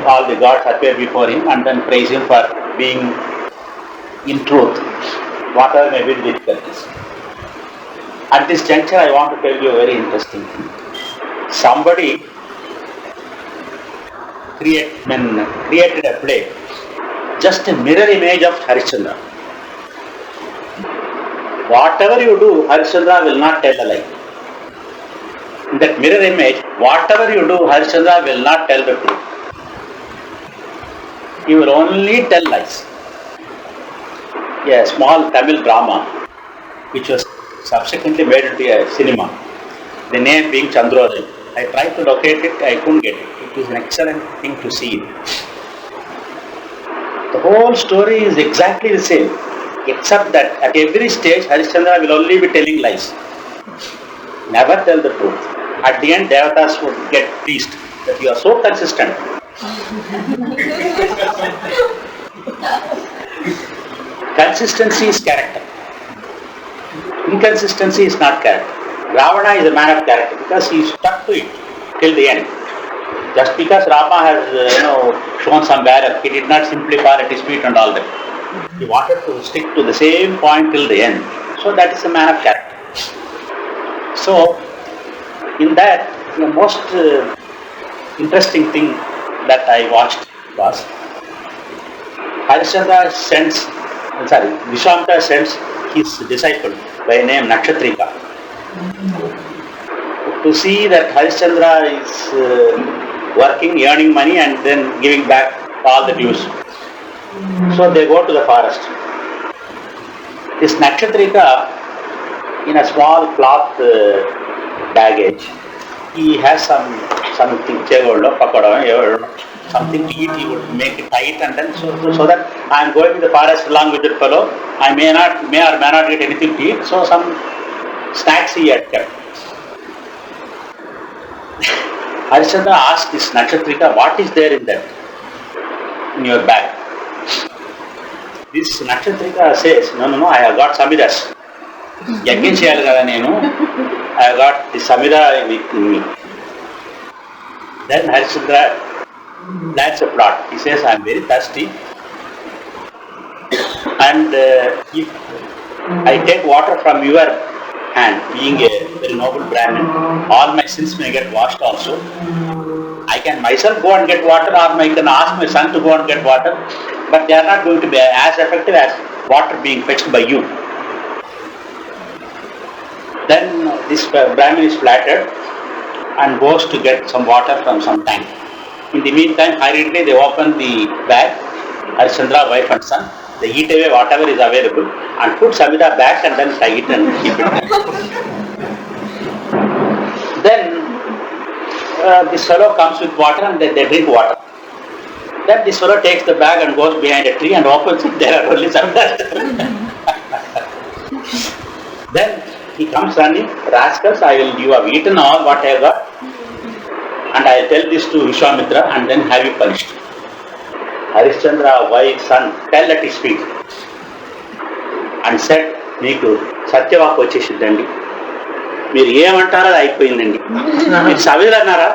all the gods appear before him and then praise him for being in truth, whatever may be the difficulties. At this juncture, I want to tell you a very interesting thing. Somebody created a play, just a mirror image of Harishchandra. Whatever you do, Harishchandra will not tell a lie. In that mirror image, whatever you do, Harishchandra will not tell the truth. He will only tell lies. A small Tamil drama, which was subsequently made into a cinema, the name being Chandrodaya. I tried to locate it, I couldn't get it. It is an excellent thing to see. The whole story is exactly the same, except that at every stage Harishchandra will only be telling lies. Never tell the truth. At the end, Devatas would get pleased that you are so consistent. Consistency is character. Inconsistency is not character. Ravana is a man of character because he stuck to it till the end. Just because Rama has shown some valor, he did not simply fall at his feet and all that. He wanted to stick to the same point till the end. So that is a man of character. So in that, the most interesting thing that I watched was Viswamitra sends his disciple by name Nakshatrika to see that Harishchandra is working, earning money and then giving back all the dues. So they go to the forest. This Nakshatrika, in a small cloth baggage, he has something something to eat. He would make it tight and then so that I am going to the forest along with that fellow. I may or may not get anything to eat. So some snacks he had kept. Harishchandra asked this Nakshatrika, what is there in that, in your bag? This Nakshatrika says, no, I have got Samidas. Yagin cheyali kada nenu. I have got the Samida with me. Then Harishchandra plans a plot. He says, I am very thirsty and if I take water from your hand, being a very noble Brahmin, all my sins may get washed also. I can myself go and get water, or I can ask my son to go and get water, but they are not going to be as effective as water being fetched by you. Then this Brahmin is flattered and goes to get some water from some tank. In the meantime, hurriedly they open the bag, Harishchandra, wife and son. They eat away whatever is available and put Samida back and then tie it and keep it there. Then this fellow comes with water and they drink water. Then this fellow takes the bag and goes behind a tree and opens it. There are only Samida. Then he comes running, rascals, you have eaten all what I have got and I will tell this to Viswamitra and then have you punished. Harishchandra, wife, son, fell at his feet and said, Meeku Satyavaku vachesindandi. మీరు ఏమంటారో అది అయిపోయిందండి. మీరు సవిధులు అన్నారా?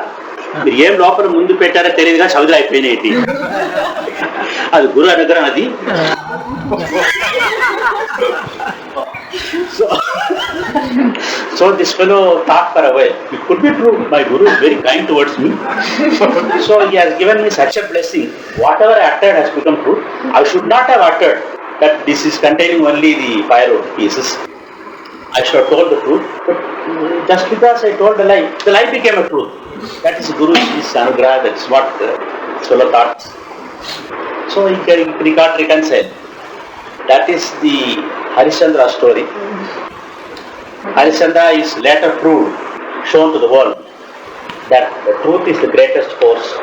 మీరు ఏం లోపల ముందు పెట్టారో తెలియదుగా సవిధులు అయిపోయినాయి. అది గురు అనుగ్రహం అది. So, so this fellow thought for a while, it could be true, my Guru is very kind towards me. So he has given me such a blessing, whatever I uttered has become true. I should not have uttered that this is containing only the firewood pieces. I should have told the truth, but just because I told the lie became a truth. That is Guru's anugrah, that's what fellow thought. So he got reconciled. That is the Harishchandra story. Harishchandra is later proved, shown to the world that the truth is the greatest force,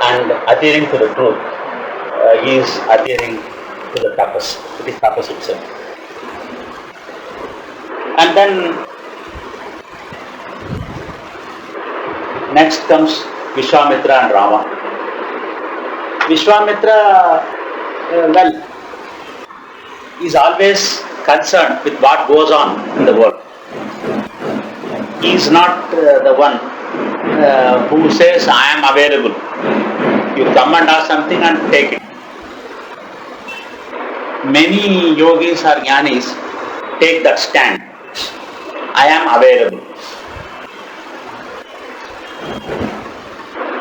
and adhering to the truth is adhering to the tapas. It is tapas itself. And then next comes Viswamitra and Rama. Viswamitra, is always concerned with what goes on in the world. He is not the one who says, I am available. You come and ask something and take it. Many yogis or jnanis take that stand. I am available.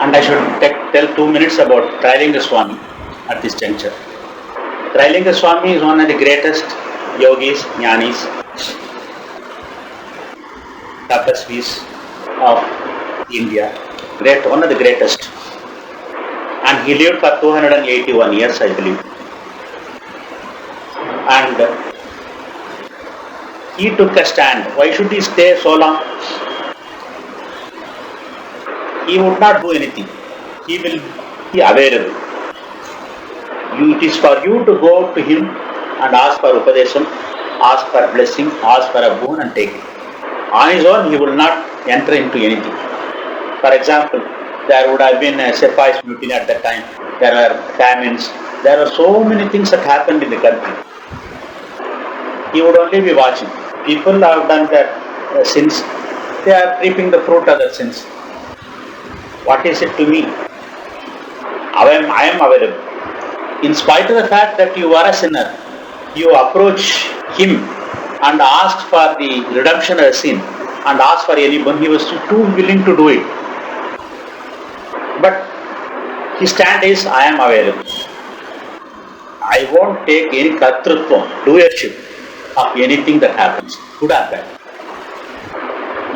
And I should tell 2 minutes about Trilinga Swami at this juncture. Trilinga Swami is one of the greatest yogis, jnanis, tapasvis of India. One of the greatest. And he lived for 281 years, I believe. And he took a stand. Why should he stay so long? He would not do anything. He will be available. It is for you to go to him and ask for upadesham, ask for blessing, ask for a boon and take it. On his own, he will not enter into anything. For example, there would have been a Sepoys mutiny at that time. There were famines. There were so many things that happened in the country. He would only be watching. People have done their sins. They are reaping the fruit of their sins. What is it to me? I am available. In spite of the fact that you are a sinner, you approach him and ask for the redemption of a sin and ask for any boon. He was too willing to do it. But his stand is, I am available. I won't take any kartrutvam, doership of anything that happens, good or bad.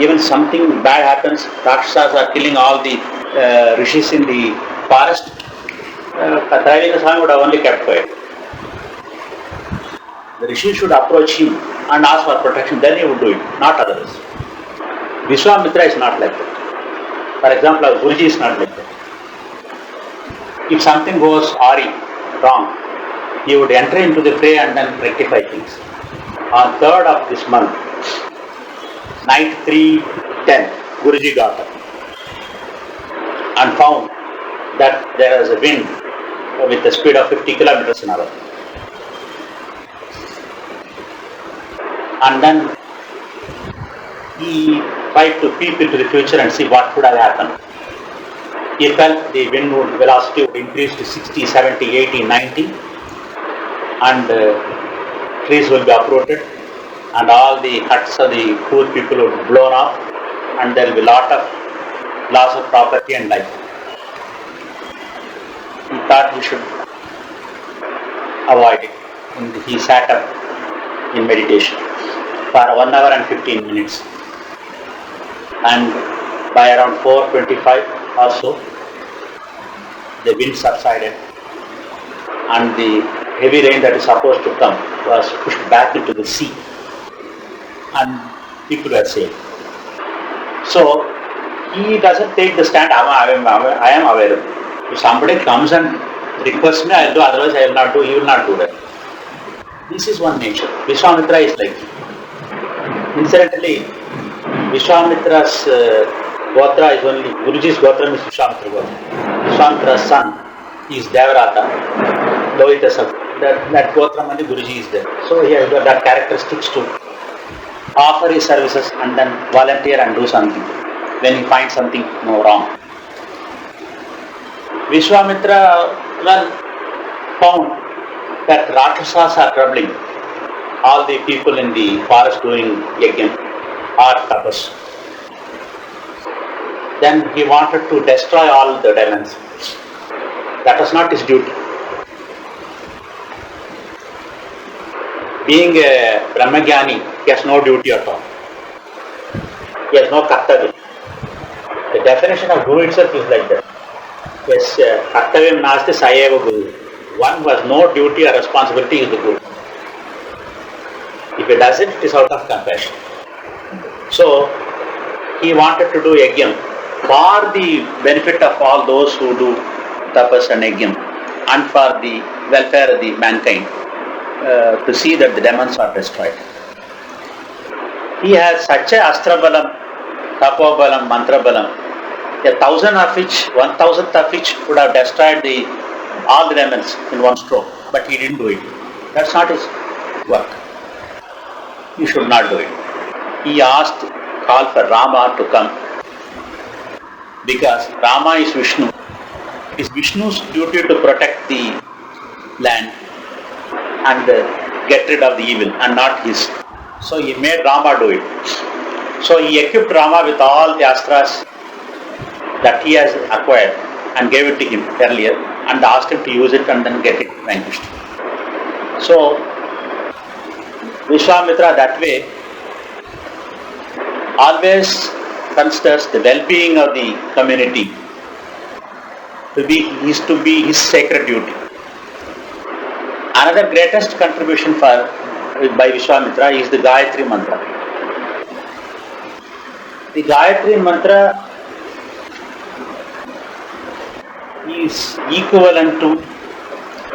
Even something bad happens, Rakshasas are killing all the rishis in the forest, Trilinga Swami would have only kept quiet. The rishi should approach him and ask for protection, then he would do it, not others. Viswamitra is not like that. For example, our Guruji is not like that. If something goes wrong, he would enter into the fray and then rectify things. On 3rd of this month, night 3:10, Guruji got up and found that there is a wind with a speed of 50 kilometers an hour. And then he tried to peep into the future and see what could have happened. He felt the wind velocity would increase to 60, 70, 80, 90 and trees will be uprooted and all the huts of the poor people would be blown off and there will be a lot of loss of property and life. He thought he should avoid it. And he sat up in meditation for 1 hour and 15 minutes. And by around 4:25 or so, the wind subsided and the heavy rain that is supposed to come was pushed back into the sea and people were saved. So he doesn't take the stand, I am available. If somebody comes and requests me, I will do, otherwise I will not do, he will not do that. This is one nature. Viswamitra is like that. Incidentally, Viswamitra's Gotra is only, Guruji's Gotra is Viswamitra Gotra. Viswamitra's son is Devarata, that Gotra only Guruji is there. So he has got that characteristics to offer his services and then volunteer and do something when he finds something wrong. Viswamitra found that Rakshasas are troubling all the people in the forest doing yajna or tapas. Then he wanted to destroy all the demons. That was not his duty. Being a Brahmagyani, he has no duty at all. He has no kartavya. The definition of guru itself is like that. Yes, kartavyam nasti sayeva guru. One who has no duty or responsibility is the guru. If he does it, it is out of compassion. So, he wanted to do yajna for the benefit of all those who do tapas and yajna and for the welfare of the mankind, to see that the demons are destroyed. He has such a astrabalam, tapobalam, mantrabalam, 1,000 of which, 1,000th of which would have destroyed all the demons in one stroke, but he didn't do it. That's not his work. He should not do it. He called for Rama to come, because Rama is Vishnu. It is Vishnu's duty to protect the land and get rid of the evil, and not his. So he made Rama do it. So he equipped Rama with all the astras that he has acquired and gave it to him earlier and asked him to use it and then get it vanquished. So Viswamitra that way always considers the well-being of the community to be his sacred duty. Another greatest contribution by Viswamitra is the Gayatri Mantra. The Gayatri Mantra is equivalent to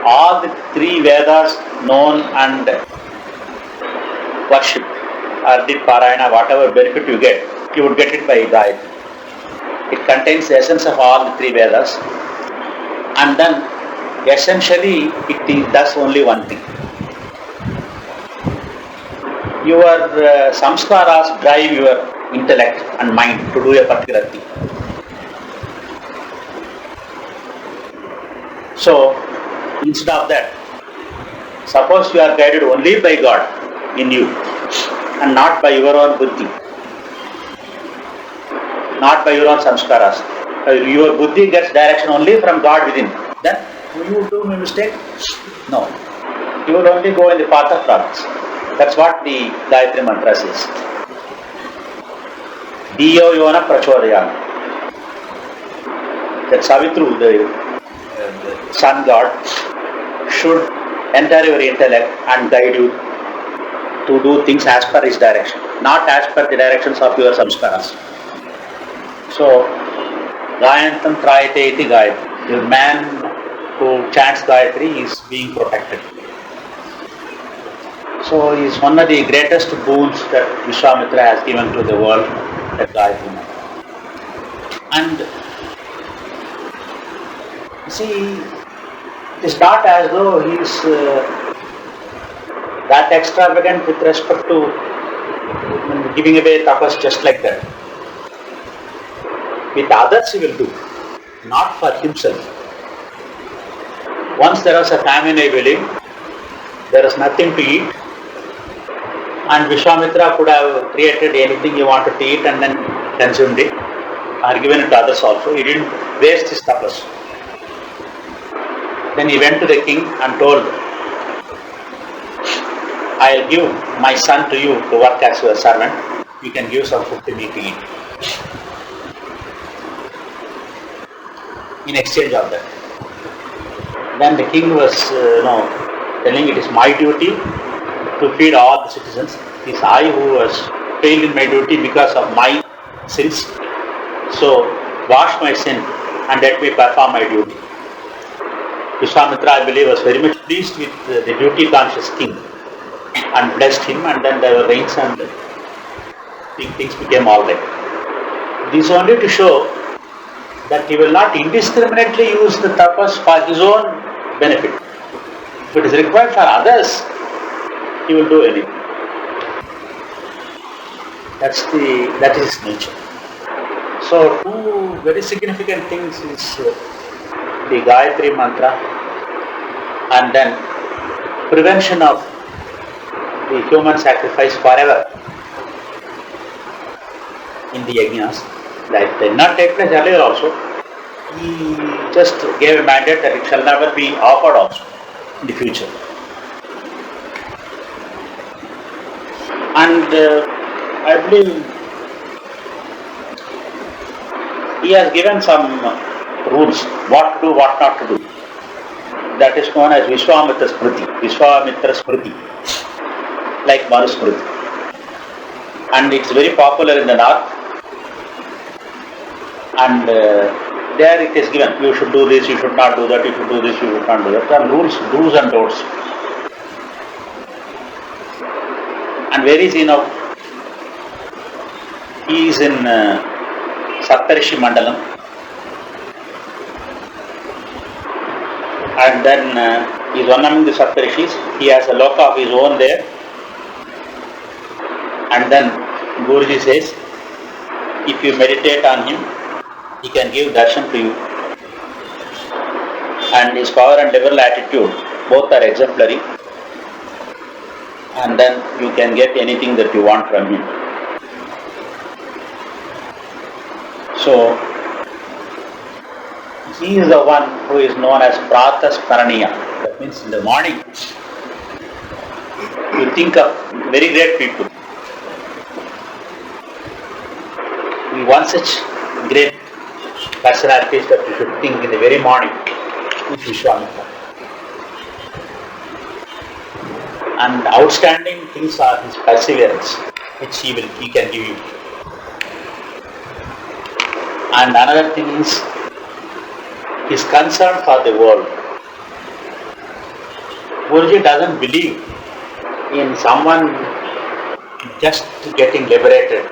all the three Vedas known and worshipped, or did Parayana, whatever benefit you get, you would get it by Gayatri. It contains the essence of all the three Vedas, and then essentially it does only one thing. Your samskaras drive your intellect and mind to do a particular thing. So, instead of that, suppose you are guided only by God in you and not by your own buddhi, not by your own samskaras. Your buddhi gets direction only from God within. Then, will you do a mistake? No. You will only go in the path of progress. That's what the Gayatri Mantra says. Diyo yona prachodayana. That Savitru, the Sun God, should enter your intellect and guide you to do things as per his direction, not as per the directions of your samskaras. So, Gayantam Trayate iti Gayatri. The man who chants Gayatri is being protected. So, he is one of the greatest boons that Viswamitra has given to the world, that Gayatri Mantra. And see, it is not as though he is that extravagant with respect to giving away tapas just like that. With others he will do, not for himself. Once there was a famine, I believe, there was nothing to eat, and Viswamitra could have created anything he wanted to eat and then consumed it, or given it to others also. He didn't waste his tapas. Then he went to the king and told, I'll give my son to you to work as your servant. You can give some food to me to eat. In exchange of that. Then the king was telling it is my duty to feed all the citizens. It is I who was failed in my duty because of my sins. So wash my sin and let me perform my duty. Viswamitra, I believe, was very much pleased with the duty conscious king and blessed him, and then there were rains and things became all right. This only to show that he will not indiscriminately use the tapas for his own benefit. If it is required for others, he will do anything. That is his nature. So, two very significant things is the Gayatri Mantra and then prevention of the human sacrifice forever in the yajnas. That did not take place earlier also. He just gave a mandate that it shall never be offered also in the future. And I believe he has given some rules, what to do, what not to do. That is known as Viswamitra Smriti, like Manusmriti. And it's very popular in the north. And there it is given, you should do this, you should not do that, you should do this, you should not do that. There are rules, do's and don'ts. And where is he now? He is in Saptarishi Mandalam. And then he is one among the Saptarishis. He has a loka of his own there. And then Guruji says, if you meditate on him, he can give darshan to you. And his power and liberal attitude, both are exemplary. And then you can get anything that you want from him. So, he is the one who is known as Pratasparaniya. That means in the morning, you think of very great people. We want such great personalities that you should think in the very morning is Viswamitra. And outstanding things are his perseverance, which he can give you. And another thing is his concern for the world. Guruji doesn't believe in someone just getting liberated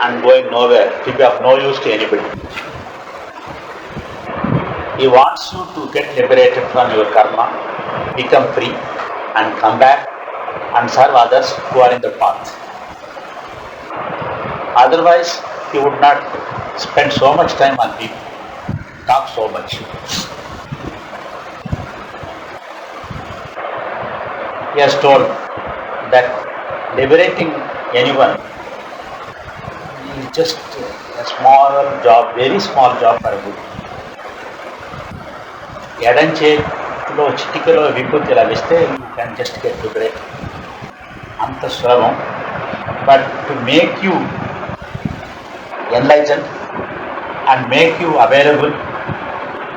and going nowhere, to be of no use to anybody. He wants you to get liberated from your karma, become free, and come back and serve others who are in the path. Otherwise, he would not spend so much time on people, talk so much. He has told that liberating anyone is just a small job, very small job for a Guru. ఎడంచేతిలో చిటికలో విభూతి లభిస్తే you can just get liberated. అంత సులభం. But to make you enlightened and make you available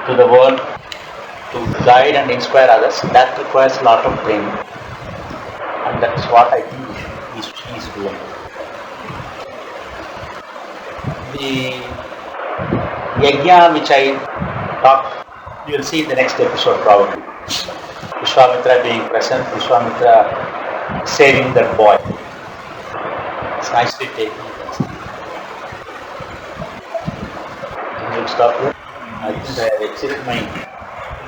to the world, to guide and inspire others, that requires a lot of training. And that's what I think he is doing. The yajna which I talked, you will see in the next episode probably. Viswamitra being present, Viswamitra saving that boy. It's nicely taken. Can you stop here? I think I have exceeded my...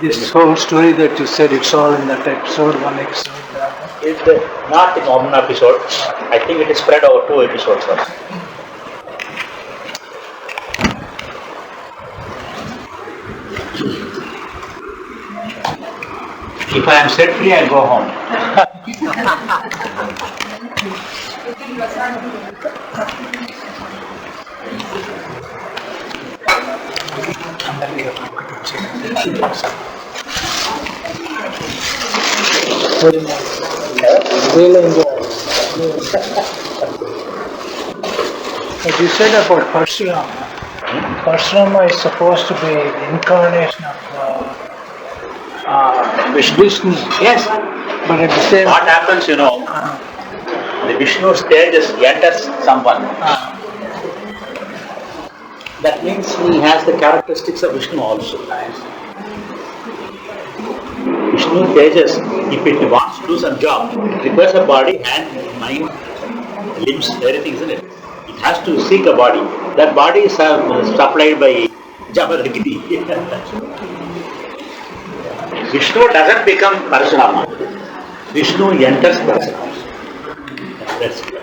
This whole story that you said, it's all in that episode, one episode. It's not in one episode. I think it is spread over 2 episodes also. If I am set free, I'll go home. But you said about Parshurama. Parshurama is supposed to be the incarnation of Vishnu. Yes. But at the same What happens, the Vishnu stages enters someone. That means he has the characteristics of Vishnu also. Vishnu stages, if it wants to do some job, it requires a body, hand, mind, limbs, everything, isn't it? It has to seek a body. That body is supplied by Jamadagiri. Vishnu doesn't become Parashurama. Vishnu enters Parashurama. That's it.